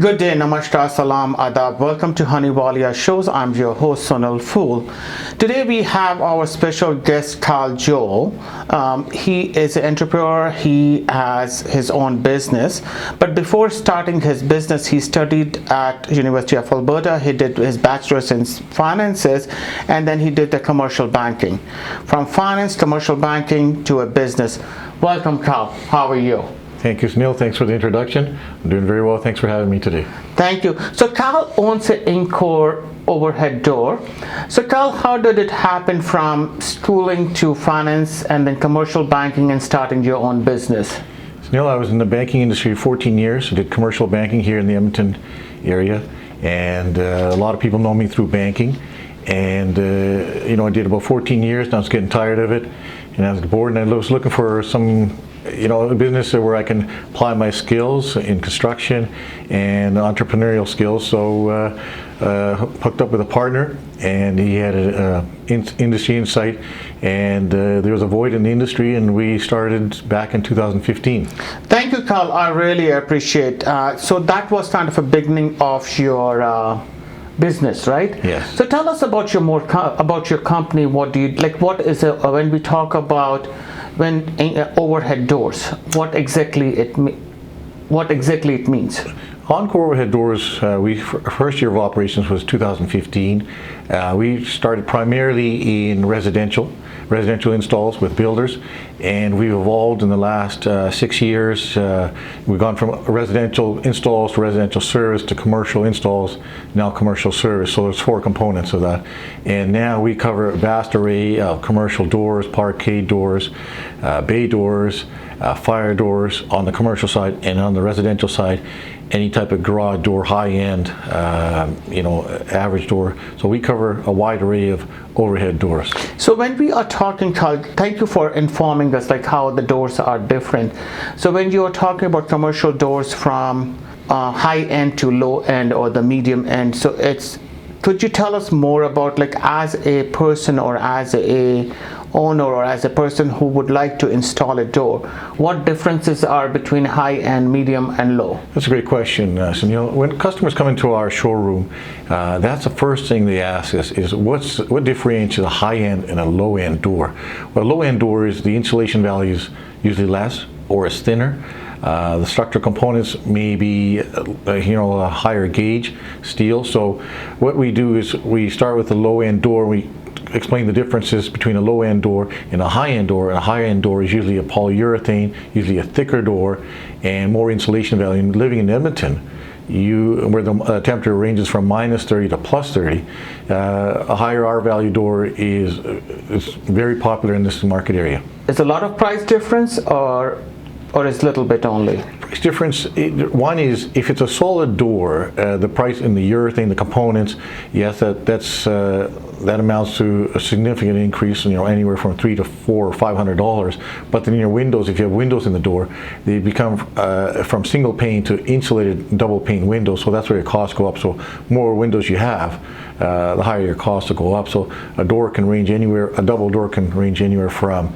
Good day, namaskar, salam, adab. Welcome to Honey Walia Shows. I'm your host, Sonal Fool. Today we have our special guest, Kal Johal. He is an entrepreneur. He has his own business. But before starting his business, he studied at University of Alberta. He did his bachelor's in finances, and then he did the commercial banking. From finance, commercial banking to a business. Welcome, Kal. How are you? Thank you, Sunil. Thanks for the introduction. I'm doing very well. Thanks for having me today. Thank you. So Kal owns an ENCORE Overhead Door. So Kal, how did it happen from schooling to finance and then commercial banking and starting your own business? Sunil, I was in the banking industry 14 years. I did commercial banking here in the Edmonton area, and a lot of people know me through banking. And I did about 14 years, and I was getting tired of it, and I was bored, and I was looking for some a business where I can apply my skills in construction and entrepreneurial skills. So hooked up with a partner, and he had an industry insight, and there was a void in the industry, and we started back in 2015. Thank you, Kal. I really appreciate. So that was kind of a beginning of your business, right? Yes. So tell us about about your company. What do you like? What is it when we talk about overhead doors? What exactly it means? ENCORE Overhead Doors, first year of operations was 2015. We started primarily in residential installs with builders, and we've evolved in the last 6 years. We've gone from residential installs to residential service to commercial installs, now commercial service. So there's 4 components of that. And now we cover a vast array of commercial doors, parquet doors, bay doors, fire doors on the commercial side, and on the residential side, any type of garage door, high-end, average door. So we cover a wide array of overhead doors. So when we are talking, Kal, thank you for informing us like how the doors are different. So when you are talking about commercial doors from high end to low end or the medium end, so could you tell us more about, like, as a person or as a owner or as a person who would like to install a door, what differences are between high end, medium and low? That's a great question, Sunil. When customers come into our showroom, that's the first thing they ask us is what differentiates a high end and a low end door? Well, a low end door is the insulation value is usually less or is thinner. The structural components may be, a higher gauge steel. So what we do is we start with the low end door. We explain the differences between a low end door and a high end door. And a high end door is usually a polyurethane, usually a thicker door, and more insulation value. And living in Edmonton, where the temperature ranges from -30 to +30, a higher R value door is very popular in this market area. Is a lot of price difference or is little bit only? Price difference, one is if it's a solid door, the price in the urethane, the components, yes, that amounts to a significant increase, anywhere from $300 to $400 or $500. But then your windows, if you have windows in the door, they become from single pane to insulated double pane windows. So that's where your costs go up. So more windows you have, the higher your costs will go up. So a double door can range anywhere from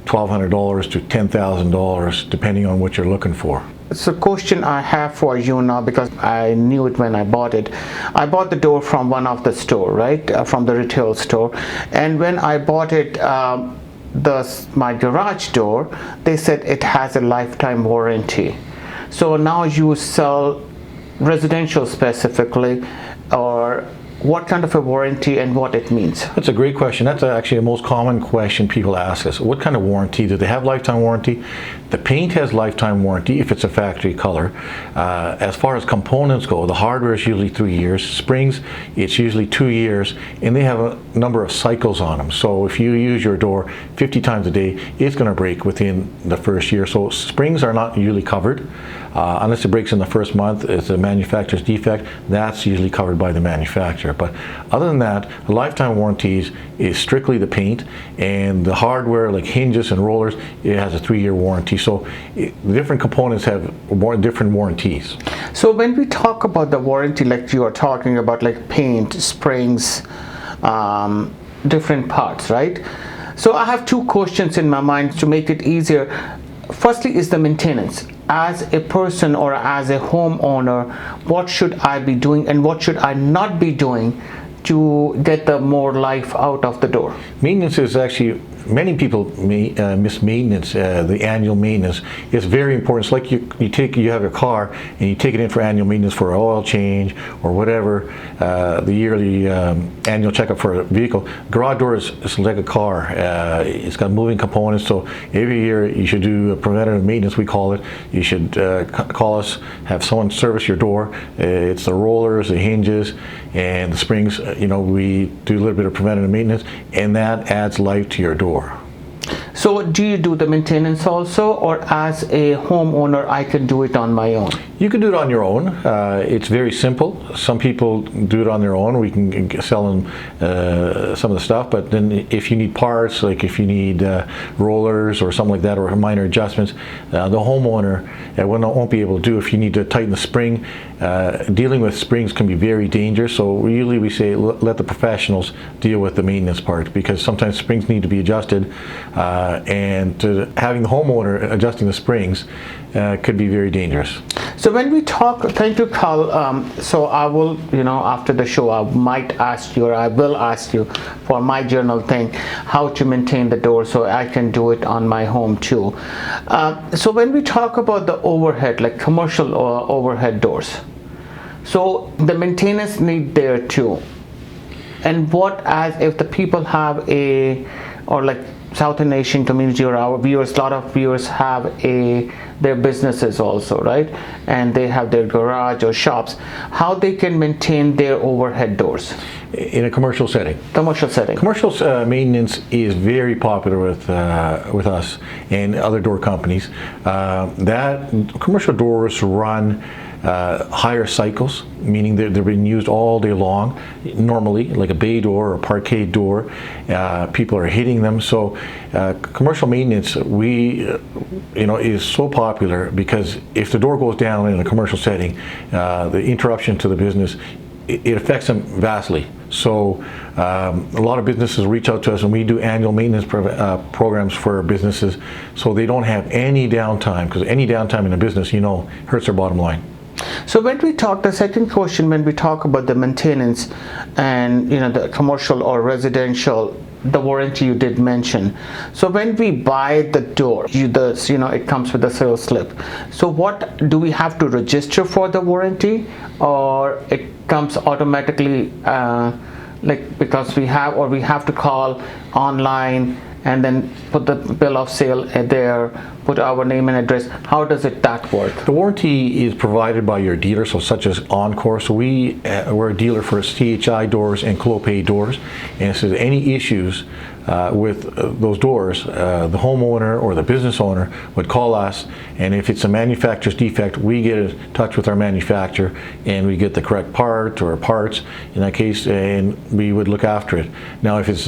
$1,200 to $10,000, depending on what you're looking for. So question I have for you now, because I knew it when I bought it. I bought the door from one of the store, right? From the retail store. And when I bought it, my garage door, they said it has a lifetime warranty. So now you sell residential specifically, or what kind of a warranty and what it means? That's a great question. That's actually the most common question people ask us. What kind of warranty? Do they have lifetime warranty? The paint has lifetime warranty if it's a factory color. As far as components go, the hardware is usually 3 years. Springs, it's usually 2 years, and they have a number of cycles on them. So if you use your door 50 times a day, it's going to break within the first year. So springs are not usually covered. Unless it breaks in the first month, it's a manufacturer's defect, that's usually covered by the manufacturer. But other than that, the lifetime warranties is strictly the paint, and the hardware like hinges and rollers, it has a 3-year warranty. So the different components have different warranties. So when we talk about the warranty, like you are talking about, like paint, springs, different parts, right? So I have 2 questions in my mind to make it easier. Firstly is the maintenance. as a person or as a homeowner, what should I be doing and what should I not be doing to get the more life out of the door? Maintenance is actually, many people miss maintenance. The annual maintenance is very important. It's like you have your car and you take it in for annual maintenance for an oil change or whatever, the yearly annual checkup for a vehicle. Garage door is like a car. It's got moving components, so every year you should do a preventative maintenance, we call it. You should call us, have someone service your door. It's the rollers, the hinges, and the springs. We do a little bit of preventative maintenance, and that adds life to your door. So do you do the maintenance also, or as a homeowner I can do it on my own? You can do it on your own. It's very simple. Some people do it on their own. We can sell them some of the stuff, but then if you need parts, like if you need rollers or something like that, or minor adjustments, the homeowner won't be able to do. If you need to tighten the spring, dealing with springs can be very dangerous, so usually we say let the professionals deal with the maintenance part, because sometimes springs need to be adjusted, and having the homeowner adjusting the springs could be very dangerous. So when we talk, thank you, Kal. So I will, after the show, I might ask you, or I will ask you for my journal thing, how to maintain the door so I can do it on my home too. So when we talk about the overhead, like commercial overhead doors, so the maintenance need there too. And what as if the people have or like Southern Asian community or our viewers, a lot of viewers have their businesses also, right? And they have their garage or shops. How they can maintain their overhead doors? In a commercial setting. Commercial setting. Commercial maintenance is very popular with us and other door companies. That commercial doors run higher cycles, meaning they're being used all day long. Normally, like a bay door or a parquet door, people are hitting them. So commercial maintenance, is so popular because if the door goes down in a commercial setting, the interruption to the business, it affects them vastly. So a lot of businesses reach out to us, and we do annual maintenance programs for businesses, so they don't have any downtime, because any downtime in a business, hurts their bottom line. So when we talk, the second question, when we talk about the maintenance and the commercial or residential, the warranty you did mention. So when we buy the door, it comes with a sales slip. So what do we have to register for the warranty, or it comes automatically, because we have to call online and then put the bill of sale there, put our name and address? How does that work? The warranty is provided by your dealer, so such as ENCORE. So we're a dealer for CHI doors and Clopay doors, and if there's any issues with those doors, the homeowner or the business owner would call us, and if it's a manufacturer's defect, we get in touch with our manufacturer and we get the correct part or parts in that case, and we would look after it. Now if it's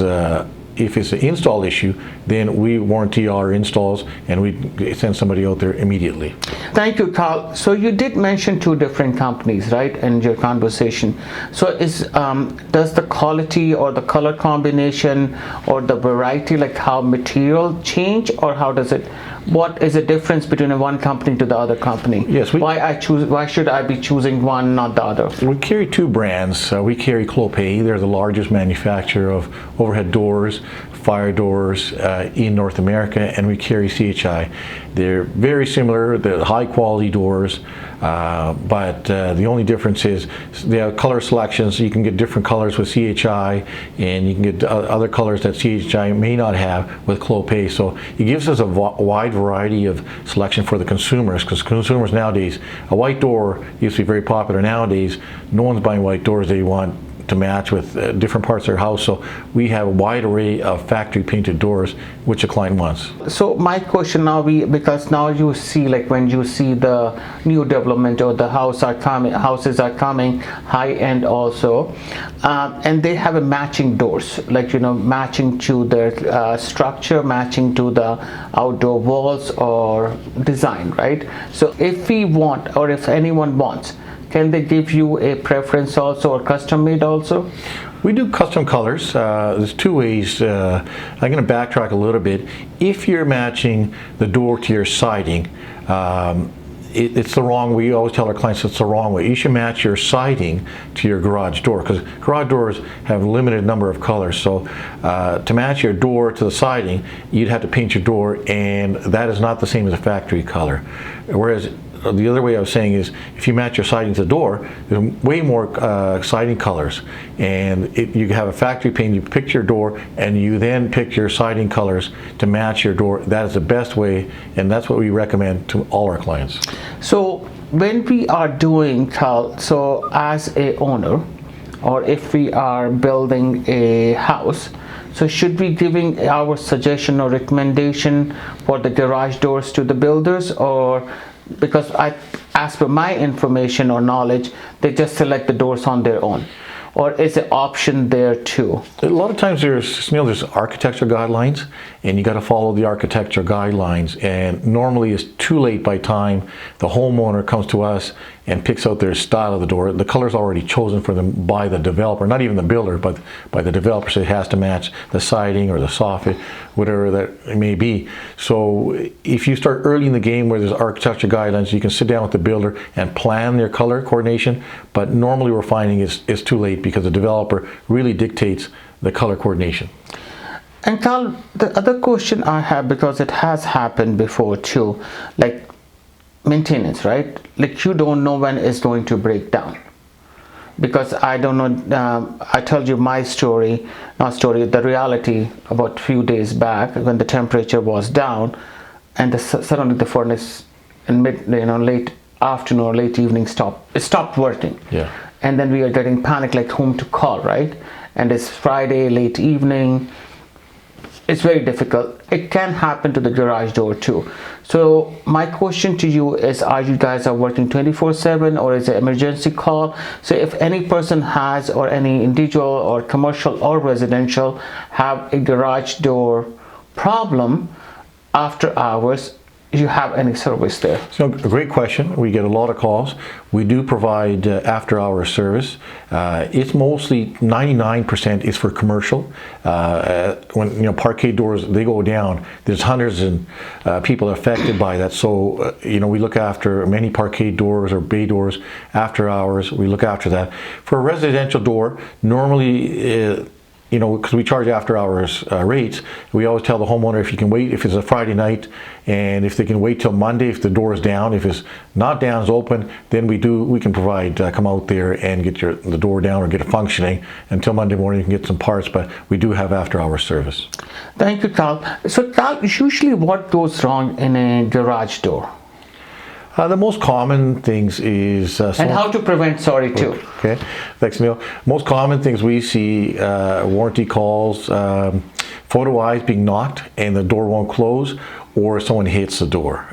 an install issue, then we warranty our installs and we send somebody out there immediately. Thank you, Kal. So you did mention two different companies, right, in your conversation. So does the quality or the color combination or the variety, like how material change, or how does it? What is the difference between one company to the other company? Yes. Why should I be choosing one, not the other? We carry two brands. We carry Clopay. They're the largest manufacturer of overhead doors, fire doors in North America, and we carry CHI. They're very similar. They're high quality doors, but the only difference is they have color selections. You can get different colors with CHI, and you can get other colors that CHI may not have with Clopay. So it gives us a wide variety of selection for the consumers, because consumers nowadays, a white door used to be very popular. Nowadays, no one's buying white doors. They want to match with different parts of their house. So we have a wide array of factory painted doors which a client wants. So my question now because now you see, like when you see the new development or the houses are coming high end also, and they have a matching doors, like matching to their structure, matching to the outdoor walls or design, right? So if we want, or if anyone wants, can they give you a preference also, or custom made also? We do custom colors. There's two ways. I'm going to backtrack a little bit. If you're matching the door to your siding, it's the wrong, we always tell our clients it's the wrong way. You should match your siding to your garage door, because garage doors have a limited number of colors. So to match your door to the siding, you'd have to paint your door, and that is not the same as a factory color. Whereas the other way I was saying is, if you match your siding to the door, there's way more siding colors, and you have a factory paint, you pick your door, and you then pick your siding colors to match your door. That is the best way, and that's what we recommend to all our clients. So when we are doing, Kal, so as a owner, or if we are building a house, so should we giving our suggestion or recommendation for the garage doors to the builders, or because as per my information or knowledge, they just select the doors on their own, or is an option there too? A lot of times there's architecture guidelines, and you got to follow the architecture guidelines, and normally it's too late by the time the homeowner comes to us and picks out their style of the door. The color's already chosen for them by the developer, not even the builder, but by the developer, so it has to match the siding or the soffit, whatever that it may be. So if you start early in the game where there's architecture guidelines, you can sit down with the builder and plan their color coordination, but normally we're finding it's too late because the developer really dictates the color coordination. And Kal, the other question I have, because it has happened before too, like maintenance, right? Like you don't know when it's going to break down, because I don't know. I told you my story, the reality about a few days back when the temperature was down, and suddenly the furnace in late afternoon or late evening stopped working. Yeah. And then we are getting panic, like whom to call, right? And it's Friday late evening. It's very difficult. It can happen to the garage door too. So my question to you is, are you guys working 24/7, or is it emergency call? So if any person has, or any individual or commercial or residential have a garage door problem after hours, you have any service there? So, a great question. We get a lot of calls. We do provide after-hours service. It's mostly 99% is for commercial. When parquet doors, they go down, there's hundreds of people affected by that. So we look after many parquet doors or bay doors after hours. We look after that. For a residential door, normally because we charge after hours rates, we always tell the homeowner, if you can wait, if it's a Friday night, and if they can wait till Monday, if the door is down, if it's not down, it's open, then we can provide, come out there and get the door down or get it functioning until Monday morning. You can get some parts, but we do have after hours service. Thank you, Kal. So Kal, usually what goes wrong in a garage door? The most common things is... and how to prevent, too. Okay, thanks, Neil. Most common things we see, warranty calls, photo eyes being knocked and the door won't close, or someone hits the door.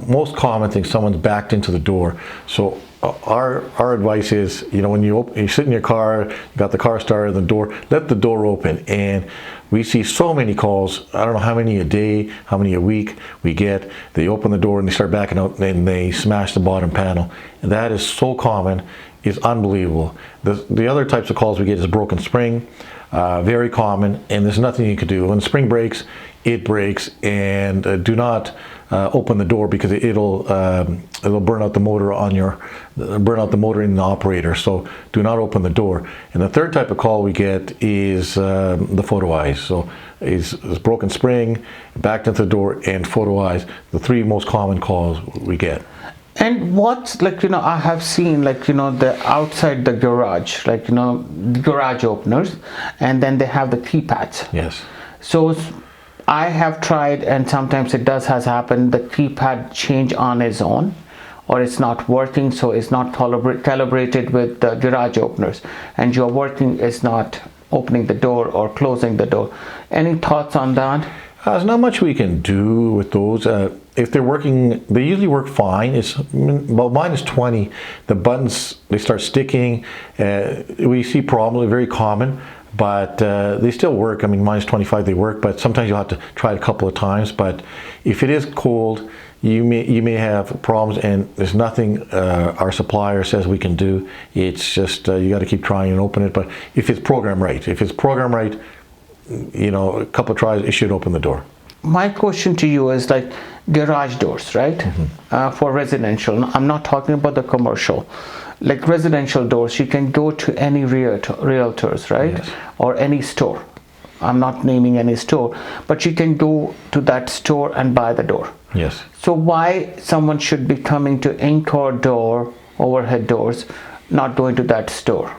Most common thing, someone's backed into the door. So our advice is, when you sit in your car, you got the car started, the door, let the door open. And we see so many calls, I don't know how many a day, how many a week we get. They open the door and they start backing out and they smash the bottom panel. And that is so common, it's unbelievable. The other types of calls we get is broken spring, very common, and there's nothing you can do. When the spring breaks, it breaks, and do not open the door, because it'll burn out the motor in the operator. So do not open the door. And the third type of call we get is the photo eyes. So is broken spring, backed into the door, and photo eyes. The three most common calls we get. And what's I have seen the outside the garage, garage openers, and then they have the keypads. Yes. So I have tried, and sometimes it has happened, the keypad change on its own, or it's not working, so it's not calibrated with the garage openers, and your working is not opening the door or closing the door. Any thoughts on that? There's not much we can do with those. If they're working, they usually work fine. It's about -20. The buttons, they start sticking. We see problems, very common, but they still work. I mean, -25 they work, but sometimes you'll have to try it a couple of times. But if it is cold, you may have problems, and there's nothing our supplier says we can do. It's just you got to keep trying and open it. But if it's programmed right, a couple of tries, it should open the door. my question to you is like garage doors, right? For residential. I'm not talking about the commercial. Like residential doors, you can go to any realtors, right? Yes. Or any store. I'm not naming any store, but you can go to that store and buy the door. Yes. So why someone should be coming to ENCORE overhead doors, not going to that store?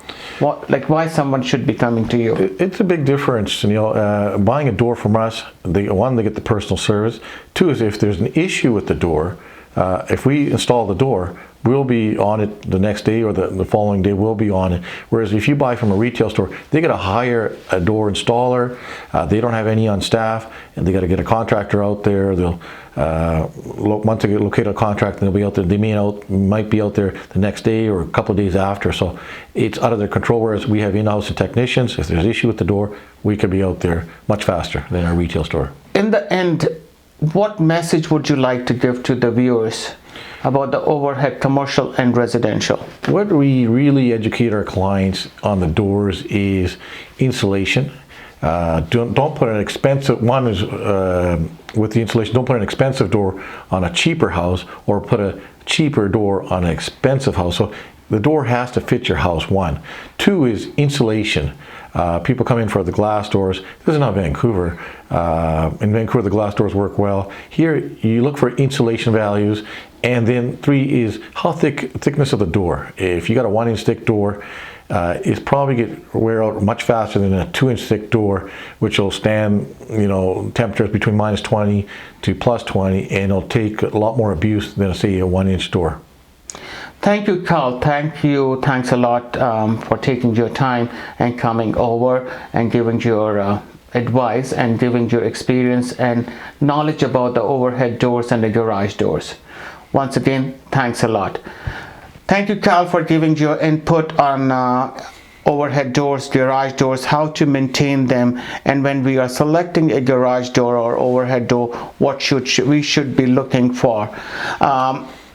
Why someone should be coming to you? It's a big difference, Sunil. Buying a door from us, they get the personal service. Two is if there's an issue with the door, if we install the door, we'll be on it the next day or the following day we'll be on it. Whereas if you buy from a retail store, they got to hire a door installer. They don't have any on staff, and they got to get a contractor out there. They'll once they locate a contractor, they'll be out there. They might be out there the next day or a couple of days after. So it's out of their control. Whereas we have in-house technicians. If there's an issue with the door, we could be out there much faster than our retail store. In the end, what message would you like to give to the viewers about the overhead commercial and residential? What we really educate our clients on the doors is insulation. Don't put an expensive one is with the insulation. Don't put an expensive door on a cheaper house, or put a cheaper door on an expensive house. So the door has to fit your house. One, two is insulation. People come in for the glass doors. This is not Vancouver. In Vancouver, the glass doors work well. Here, you look for insulation values. And then three is how thickness of the door. If you got a 1-inch thick door, it's probably wear out much faster than a 2-inch thick door, which will stand, temperatures between -20 to +20, and it'll take a lot more abuse than, say, a 1-inch door. Thank you, Kal. Thank you. Thanks a lot for taking your time and coming over and giving your advice and giving your experience and knowledge about the overhead doors and the garage doors. Once again, thanks a lot. Thank you, Kal, for giving your input on overhead doors, garage doors, how to maintain them, and when we are selecting a garage door or overhead door, what we should be looking for.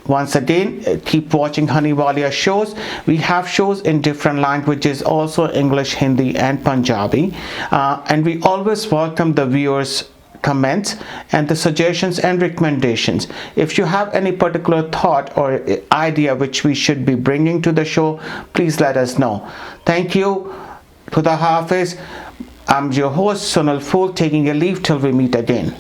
Once again, keep watching Honey Walia shows. We have shows in different languages, also English, Hindi, and Punjabi. And we always welcome the viewers' comments and the suggestions and recommendations. If you have any particular thought or idea which we should be bringing to the show, please let us know. Thank you. Khuda Hafiz. I'm your host, Sonal Fool, taking a leave till we meet again.